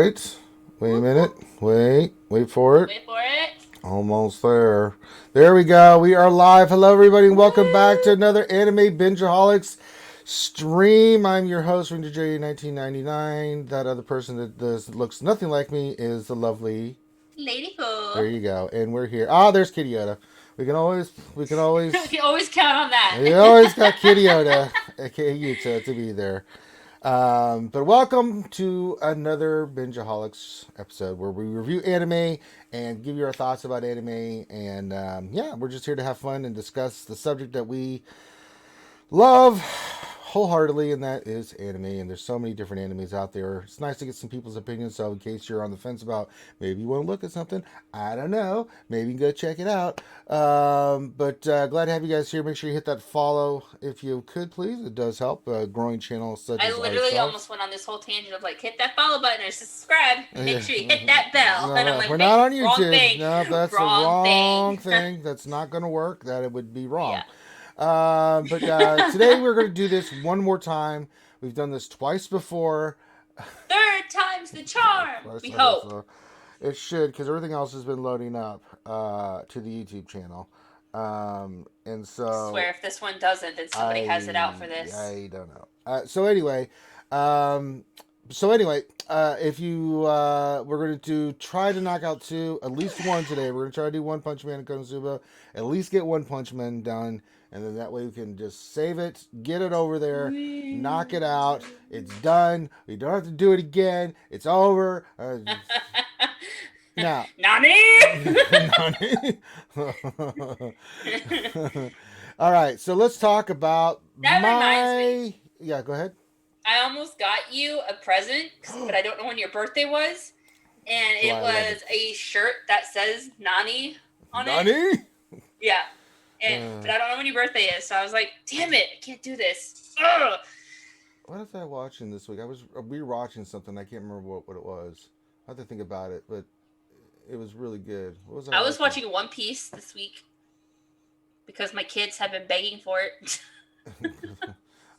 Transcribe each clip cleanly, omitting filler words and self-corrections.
right. Wait a minute. Wait for it. Wait for it. Almost there. There we go. We are live. Hello, everybody, and welcome back to Woo! another Anime Bingeaholics stream. I'm your host, Ranger J, 1999. That other person that looks nothing like me is the lovely. Lady There Pooh. you go. And we're here. Ah, there's Kitty Yoda. We can always, You always count on we always that. got Kitty Yoda, aka Yuta, to be there. But welcome to another Bingeaholics episode where we review anime and give you our thoughts about anime. And yeah, we're just here to have fun and discuss the subject that we love wholeheartedly, and that is anime. And there's so many different animes out there. It's nice to get some people's opinions. So in case you're on the fence about maybe you want to look at something, I don't know, maybe you can go check it out. But glad to have you guys here. Make sure you hit that follow if you could, please. It does help a growing channel such I as literally ourselves. almost went on this whole tangent of like, hit that follow button or subscribe and make Yeah. sure you hit that bell. No, And I'm no, like, we're wait, not on wrong YouTube. thing. No, that's the Wrong wrong thing. thing. That's not going to work. That it would be wrong. Yeah. But today we're going to do this one more time. We've done this twice before. Third time's the charm. Twice We hope. before. It should, because everything else has been loading up to the YouTube channel. And I so swear if this one doesn't, then somebody has it out for this. I don't know. Um, if you we're going to try to knock out two, at least one today. We're going to try to do One Punch Man and Konosuba. At least get One Punch Man done, and then that way we can just save it, get it over there, knock it out. It's done. We don't have to do it again. It's over. Now, Nani? all right, so let's talk about That reminds me. Yeah, go ahead. I almost got you a present, but I don't know when your birthday was. And Oh, it I love was a shirt that says Nani on it. Nani? Yeah. But I don't know when your birthday is, so I was like, damn it, I can't do this. Ugh. What was I watching this week? I was rewatching something. I can't remember what it was. I have to think about it, but it was really good. What was I was watching One Piece this week because my kids have been begging for it.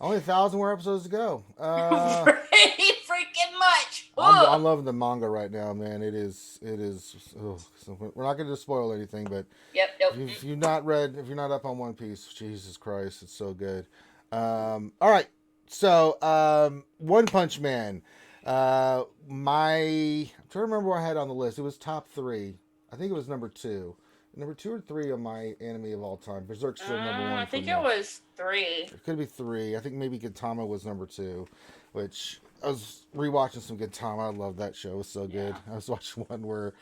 Only 1,000 more episodes to go. Pretty freaking much. I'm loving the manga right now, man. It is. So we're not going to spoil anything, but Yep. if you're not up on One Piece, Jesus Christ, it's so good. All right, so One Punch Man. I'm trying to remember what I had on the list. It was top 3. I think it was number 2. Number 2 or 3 on my anime of all time. Berserk's still number 1. I think it was 3. It could be 3. I think maybe Gintama was number 2, which I was rewatching some Gintama. I love that show. It was so good. Yeah. I was watching one where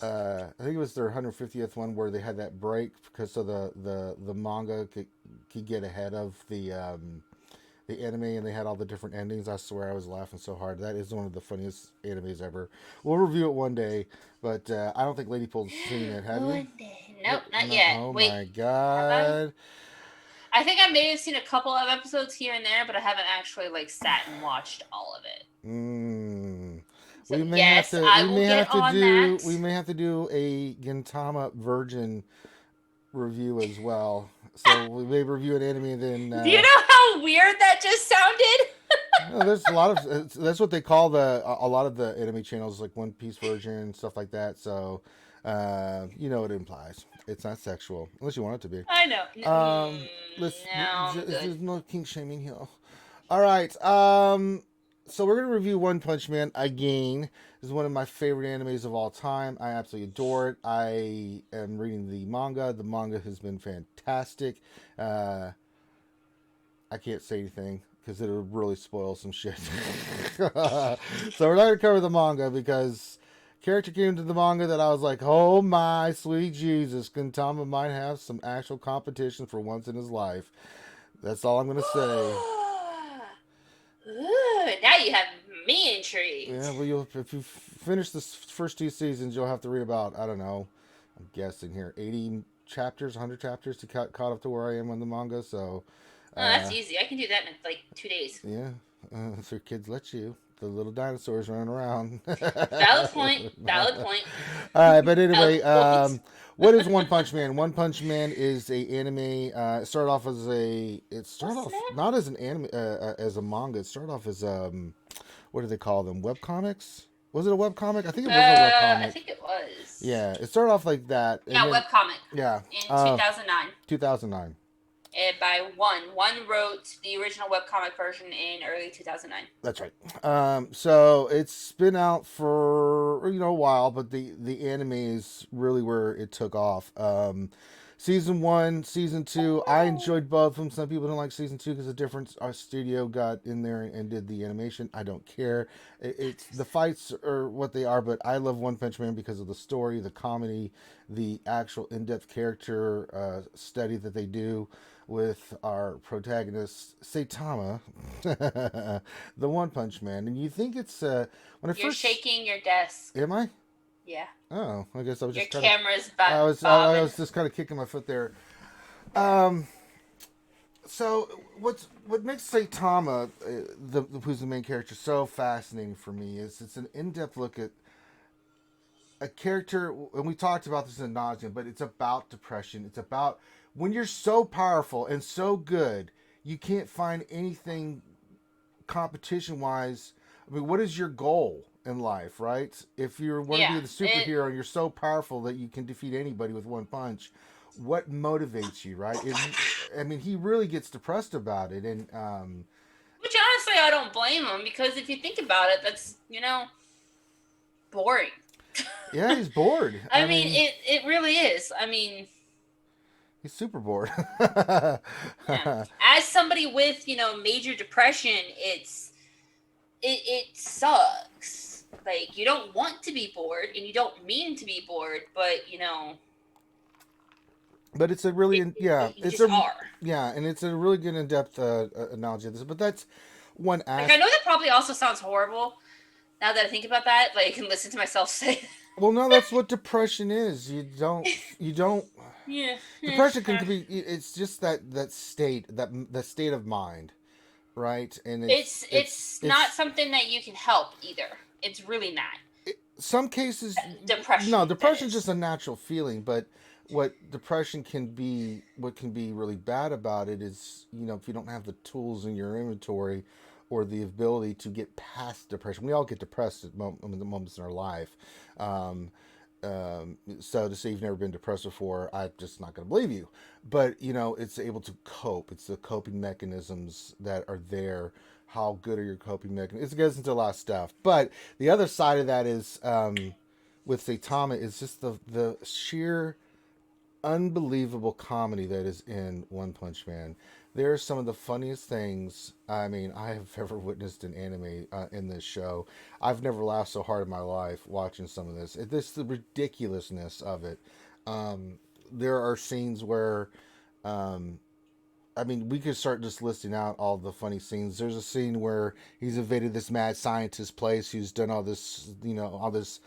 I think it was their 150th one where they had that break because so the manga could get ahead of the anime, and they had all the different endings. I swear I was laughing so hard. That is one of the funniest animes ever. We'll review it one day, but I don't think Lady Pool's seen it. Have you? One day. Nope, not yet. Oh Wait, my god. I think I may have seen a couple of episodes here and there, but I haven't actually like sat and watched all of it. So We may yes, have to. I We will may get have to on do. that. We may have to do a Gintama Virgin review as well. So we may review an anime and then. Do you know how weird that just sounded? There's a lot of. That's what they call a lot of the anime channels, like One Piece Virgin stuff like that. So, you know what it implies. It's not sexual unless you want it to be. I know. There's no kink shaming here. All right. So we're gonna review One Punch Man again. This is one of my favorite animes of all time. I absolutely adore it. I am reading the manga. The manga has been fantastic. I can't say anything because it'll really spoil some shit. So we're not gonna cover the manga because character came into the manga that I was like, oh my sweet Jesus, Gintama might have some actual competition for once in his life. That's all I'm gonna say. Ooh, now you have me intrigued. Yeah, well, if you finish the first 2 seasons, you'll have to read about, I don't know, I'm guessing here, 80 chapters, 100 chapters to caught up to where I am on the manga. So, That's easy. I can do that in like 2 days. yeah, if your kids let you. The little dinosaurs running around. Valid point. All right, but anyway, what is One Punch Man? One Punch Man is a anime. It started off as not as an anime as a manga. It started off as what do they call them? Web comics. Was it a webcomic? I think it was a I webcomic. think it was. Yeah, it started off like that. And Yeah, then, webcomic yeah, in 2009. 2009. And by One. One wrote the original webcomic version in early 2009. That's right. So it's been out for a while, but the anime is really where it took off. Season 1, season 2, I enjoyed both of them. Some people don't like season 2 because a different studio got in there and did the animation. I don't care. It's the fights are what they are, but I love One Punch Man because of the story, the comedy, the actual in-depth character study that they do with our protagonist Saitama, the One Punch Man. And you think it's when I You're first shaking your desk. am I? Yeah. Oh, I guess I was Your just kind camera's of I bobbing. was just kind of kicking my foot there. So what makes Saitama, who's the main character, so fascinating for me is it's an in-depth look at a character, and we talked about this in nauseam, but it's about depression. It's about when you're so powerful and so good, you can't find anything competition-wise. I mean, what is your goal in life, right? If you want to be the superhero and you're so powerful that you can defeat anybody with one punch, what motivates you, right? I mean, he really gets depressed about it, and which honestly, I don't blame him because if you think about it, that's boring. yeah, he's bored. I mean, it really is. I mean, he's super bored. yeah. As somebody with major depression, it sucks. Like you don't want to be bored, and you don't mean to be bored, but But it's a really you it's just a are. yeah, and it's a really good in-depth analogy of this. But that's one Like I know that probably also sounds horrible. Now that I think about that, like I can listen to myself say. Well, no, that's what depression is. You don't. Yeah. Depression can be. It's just that state, that state of mind, right? And it's not something that you can help either. It's really not. Some cases, Depression. no, depression is just a natural feeling. But what depression can be, what can be really bad about it is, if you don't have the tools in your inventory or the ability to get past depression. We all get depressed at moments in our life. So to say you've never been depressed before, I'm just not going to believe you. But it's able to cope. It's the coping mechanisms that are there. How good are your coping mechanisms? It goes into a lot of stuff. But the other side of that is with Saitama is just the sheer unbelievable comedy that is in One Punch Man. There are some of the funniest things I have ever witnessed in anime in this show. I've never laughed so hard in my life watching some of this. The ridiculousness of it. There are scenes where, we could start just listing out all the funny scenes. There's a scene where he's invaded this mad scientist place who's done all this, all this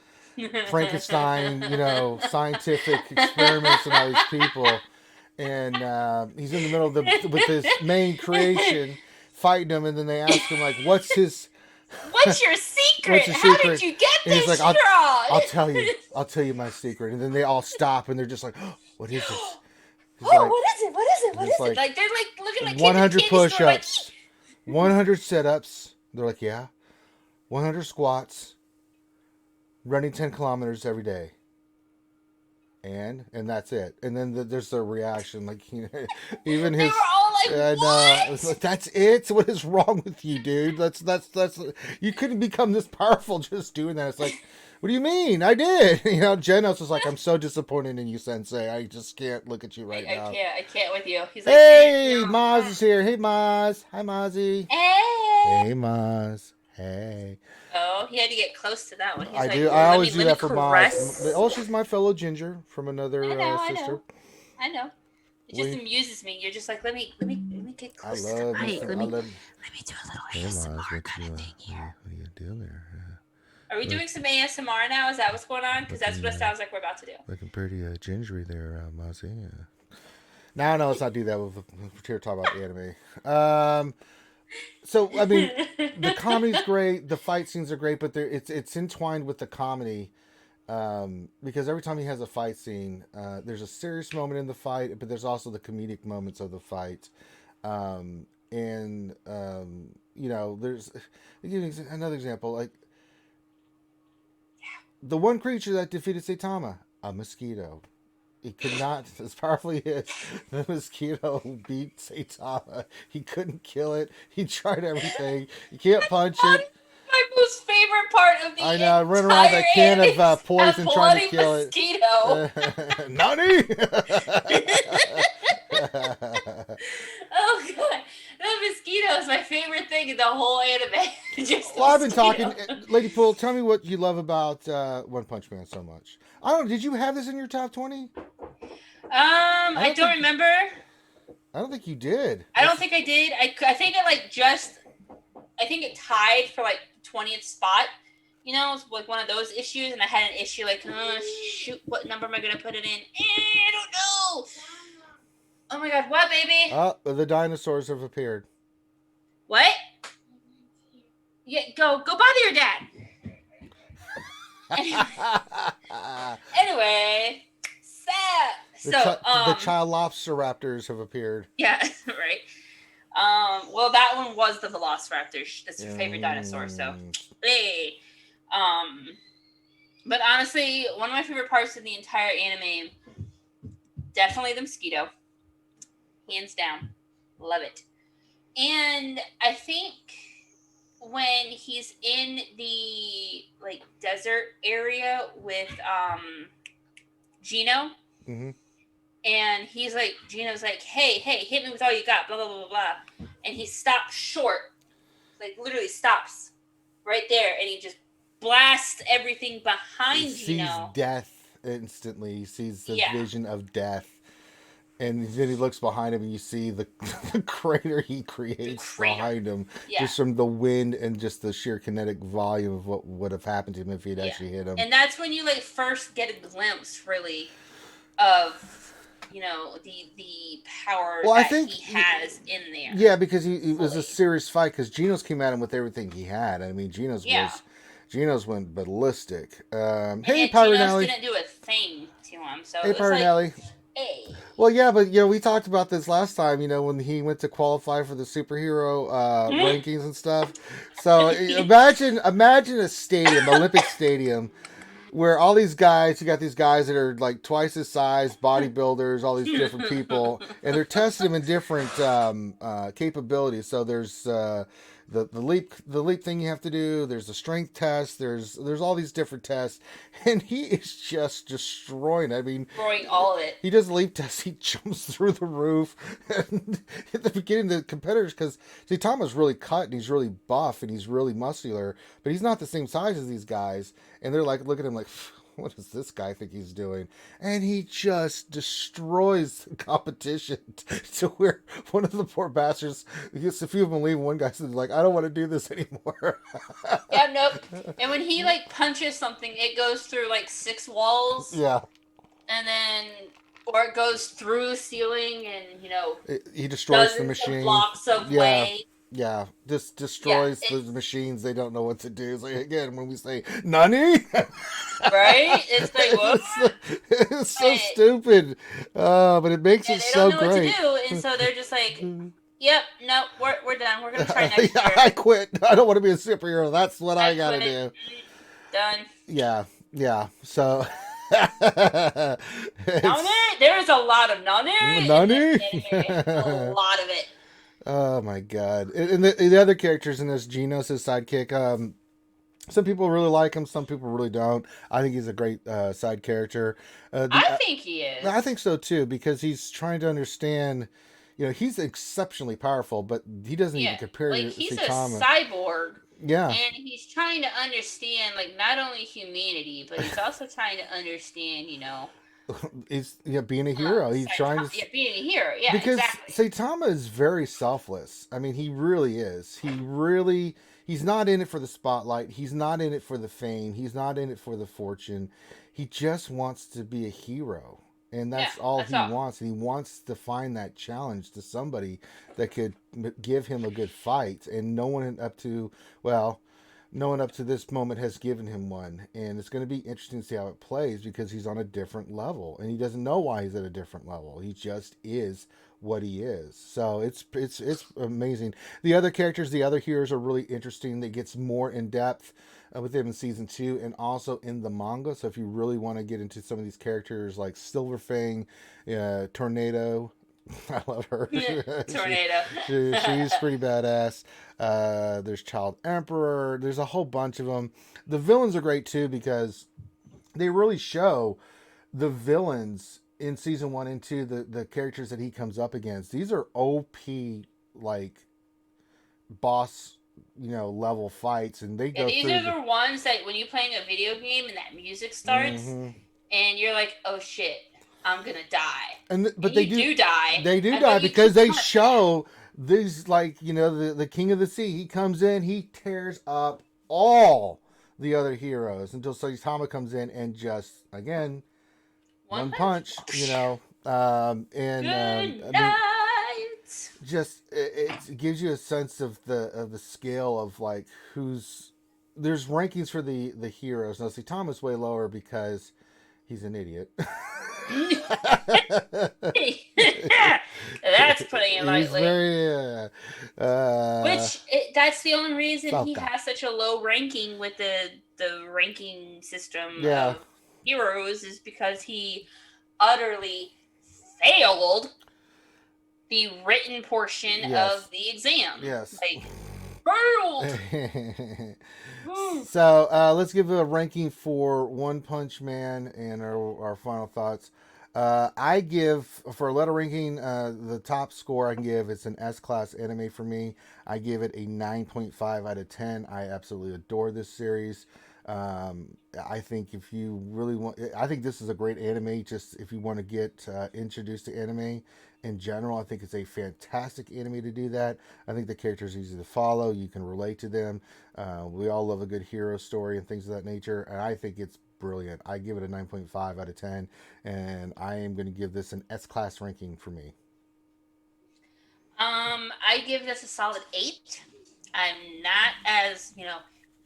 Frankenstein, scientific experiments and all these people. And he's in the middle of with his main creation, fighting him, and then they ask him, like, what's your secret? How did you get and this he's like, strong? I'll tell you my secret. And then they all stop, and they're just like, oh, what is this? What is it? Like, they're like looking like 100 push-ups, like, 100 sit-ups. They're like, yeah. 100 squats. Running 10 kilometers every day. And that's it. And then there's the reaction, like, even his. They were all like, what? It's like, that's it. What is wrong with you, dude? That's you couldn't become this powerful just doing that. It's like, what do you mean? I did. Genos was like, I'm so disappointed in you, Sensei. I just can't look at you right now. I can't with you. He's like, hey, Maz is here. Hey, Maz. Hi, Mozzie. Hey, Maz. Hey. Oh, he had to get close to that one. He's I do. I always do that for Maz. Oh, she's my fellow ginger from another sister. I know. It just amuses me. You're just like, let me get close to the mic. Let me do a little ASMR kind of thing here. What are you doing there? Are we doing some ASMR now? Is that what's going on? Because that's what it sounds like we're about to do. Looking pretty gingery there, Mozzie. No, let's not do that. We're here to talk about the anime. So the comedy's great, the fight scenes are great, but it's entwined with the comedy, because every time he has a fight scene, there's a serious moment in the fight, but there's also the comedic moments of the fight, there's another example, like the one creature that defeated Saitama, a mosquito. He could not, as powerfully as the mosquito beat Saitama. He couldn't kill it. He tried everything. You can't punch Bloody- it. My most favorite part of the I know. Run around with entire that can anime of is poison a trying to bloody kill mosquito. it. Nani? Oh god, that mosquito is my favorite thing in the whole anime. Just Well, I've been mosquito. talking. Lady Pool, tell me what you love about One Punch Man so much. I don't know. Did you have this in your top 20? I don't remember. I don't think you did. I don't think I did. I think it like just. I think it tied for like 20th spot. You know, it's like one of those issues, and I had an issue like, oh shoot, what number am I gonna put it in? I don't know. Oh my god, what, baby? The dinosaurs have appeared. What? Yeah, go bother your dad. Anyway, The so Chilopsiraptors have appered. yeah, right. Well, that one was the Velociraptor. That's your favorite dinosaur, so hey. But honestly, one of my favorite parts of the entire anime, definitely the mosquito, hands down, love it. And I think when he's in the like desert area with Gino, Mm-hmm. and he's like, Gino's like, hey, hit me with all you got, blah blah blah blah, and he stops short, like literally stops right there, and he just blasts everything behind He sees Gino. death instantly. He sees the Yeah. vision of death. And then he looks behind him and you see the crater he creates behind him. Yeah. Just from the wind and just the sheer kinetic volume of what would have happened to him if he'd actually hit him. And that's when you like first get a glimpse really of, you know, the power Well, I that think he has in there. Yeah, because it was a serious fight because Genos came at him with everything he had. I mean, Genos went ballistic. Hey, Pirate Genos Alley. didn't do a thing to him, so Hey, it was Pirate like, Alley. hey. Well, yeah, but we talked about this last time. When he went to qualify for the superhero rankings and stuff. So imagine a stadium, Olympic stadium, where all these guys, you got these guys that are like twice his size, bodybuilders, all these different people, and they're testing them in different capabilities. So there's the leap thing you have to do. There's a strength test. There's all these different tests, and he is just destroying. I mean, destroying all of it. He does leap tests. He jumps through the roof. And at the beginning, the competitors, because Saitama's really cut and he's really buff and he's really muscular, but he's not the same size as these guys. And they're like, look at him like, what does this guy think he's doing? And he just destroys the competition to where one of the poor bastards, because a few of them leave, one guy says like, I don't want to do this anymore. Yeah, nope. And when he like punches something, it goes through like 6 walls. Yeah. And then, or it goes through the ceiling, and he destroys the machine. Blocks of way. Yeah, just destroys the machines. They don't know what to do. It's like, again, when we say "Nani," right? It's like, what? It's so stupid, but it makes it so great. They don't know what to do, and so they're just like, "Yep, no, we're done. We're gonna try next year." I quit. I don't want to be a superhero. That's what I gotta do. Done. Yeah. So. Nani? There is a lot of Nani. Nani? A lot of it. Oh my god! And the other characters in this, Genos, his sidekick. Some people really like him. Some people really don't. I think he's a great side character. I think he is. I think so too, because he's trying to understand. He's exceptionally powerful, but he doesn't even compare to he's Saitama. A cyborg. Yeah. And he's trying to understand, like, not only humanity, but he's also trying to understand, He's being a hero. He's trying to being a hero. Yeah, because exactly. Saitama is very selfless. I mean, he really is. He's not in it for the spotlight. He's not in it for the fame. He's not in it for the fortune. He just wants to be a hero. And that's all he wants. And he wants to find that challenge to somebody that could give him a good fight. And no one up to this moment has given him one. And it's going to be interesting to see how it plays because he's on a different level. And he doesn't know why he's at a different level. He just is what he is. So it's amazing. The other characters, the other heroes are really interesting. They gets more in depth. with him in season 2 and also in the manga. So if you really want to get into some of these characters like Silverfang, Tornado, I love her. she, Tornado. she's pretty badass. There's Child Emperor. There's a whole bunch of them. The villains are great too because they really show the villains in season 1 and 2. The characters that he comes up against. These are OP like boss, level fights, and they Yeah, go these through are the ones that when you're playing a video game and that music starts, and you're like, "Oh shit, I'm gonna die," but and they you do die. They do but die you because keep they coming show these, like, the king of the sea. He comes in, he tears up all the other heroes until Saitama comes in and just again back. one punch. And Good I mean, night. just it gives you a sense of the scale of like who's there's rankings for the heroes. Now Saitama's way lower because he's an idiot. That's putting it lightly. He's very, that's the only reason he Falca. has such a low ranking with the ranking system Yeah. of heroes is because he utterly failed the written portion Yes. of the exam. Yes. Like, failed. So let's give a ranking for One Punch Man and our final thoughts. I give, for a letter ranking, the top score I can give, it's an S-class anime for me. I give it a 9.5 out of 10. I absolutely adore this series. I think if you really want, I think this is a great anime. Just if you want to get introduced to anime in general, I think it's a fantastic anime to do that. I think the characters are easy to follow. You can relate to them. We all love a good hero story and things of that nature. And I think it's brilliant. I give it a 9.5 out of 10. And I am going to give this an S-class ranking for me. I give this a solid 8. I'm not as,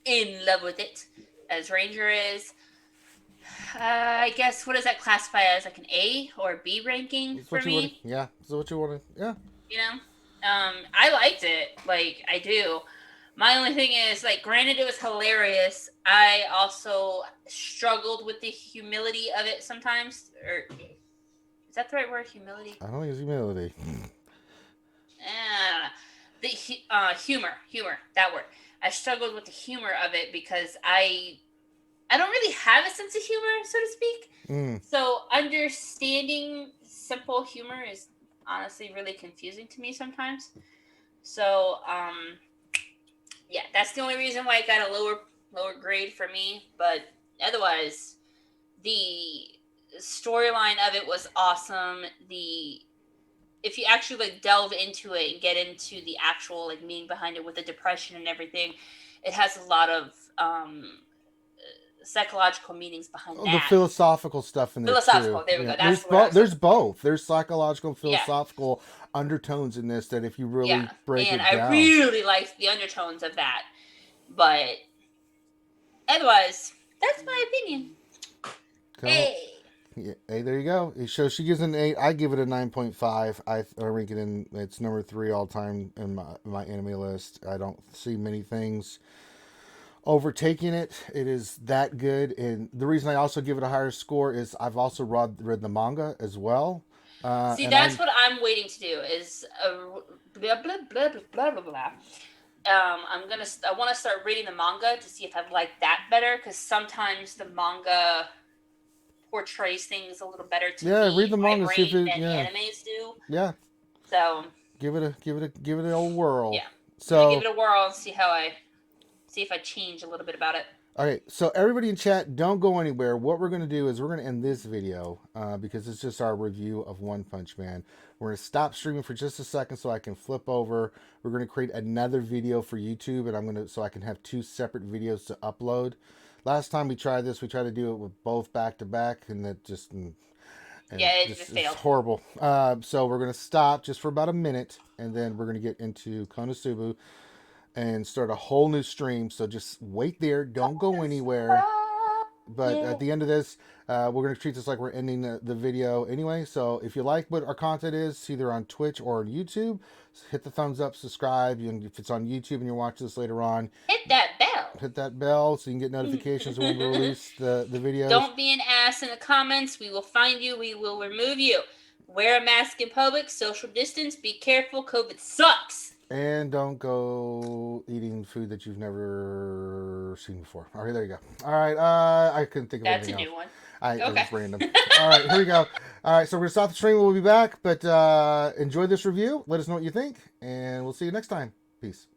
in love with it as Ranger is. I guess, what does that classify as, like an A or B ranking That's for what you me? want. Yeah, that's what you want to. Yeah. I liked it. Like, I do. My only thing is, like, granted it was hilarious, I also struggled with the humility of it sometimes. Or is that the right word, humility? I don't think it's humility. The humor, that word. I struggled with the humor of it because I don't really have a sense of humor, so to speak. So understanding simple humor is honestly really confusing to me sometimes. So yeah, that's the only reason why it got a lower grade for me. But otherwise, the storyline of it was awesome. If you actually like delve into it and get into the actual like meaning behind it with the depression and everything, it has a lot of psychological meanings behind that. The philosophical stuff in there Philosophical, too. there we go. There's That's there's both. There's psychological and philosophical undertones in this that if you really break it down. And I really liked the undertones of that. But otherwise, that's my opinion. Hey. Yeah, hey, there you go. So she gives it an 8. I give it a 9.5. I rank it in. It's number 3 all time in my anime list. I don't see many things overtaking it. It is that good, and the reason I also give it a higher score is I've also read the manga as well. See, that's what I'm waiting to do. Is blah blah blah blah blah blah. I want to start reading the manga to see if I like that better, because sometimes the manga portrays things a little better to me, read the manga, see if it, than animes do. Yeah. So give it a old whirl. Yeah. So give it a whirl and see if I change a little bit about it. Okay, so everybody in chat, don't go anywhere. What we're going to do is we're going to end this video because it's just our review of One Punch Man. We're going to stop streaming for just a second so I can flip over. We're going to create another video for YouTube, and so I can have 2 separate videos to upload. Last time we tried this, we tried to do it with both back to back, and it just it failed. It's horrible. So we're going to stop just for about a minute, and then we're going to get into Konosuba and start a whole new stream. So just wait there. Don't go anywhere. But at the end of this, we're going to treat this like we're ending the video anyway. So if you like what our content is, either on Twitch or on YouTube, hit the thumbs up, subscribe. And if it's on YouTube and you're watching this later on, hit that bell. hit that bell so you can get notifications when we release the videos. Don't be an ass in the comments. We will find you. We will remove you. Wear a mask in public. Social distance. Be careful. COVID sucks. And don't go eating food that you've never seen before. All right, there you go. All right, I couldn't think of That's anything a new else. one. It was random. All right, here we go. All right, so we're going to stop the stream. We'll be back, but enjoy this review. Let us know what you think, and we'll see you next time. Peace.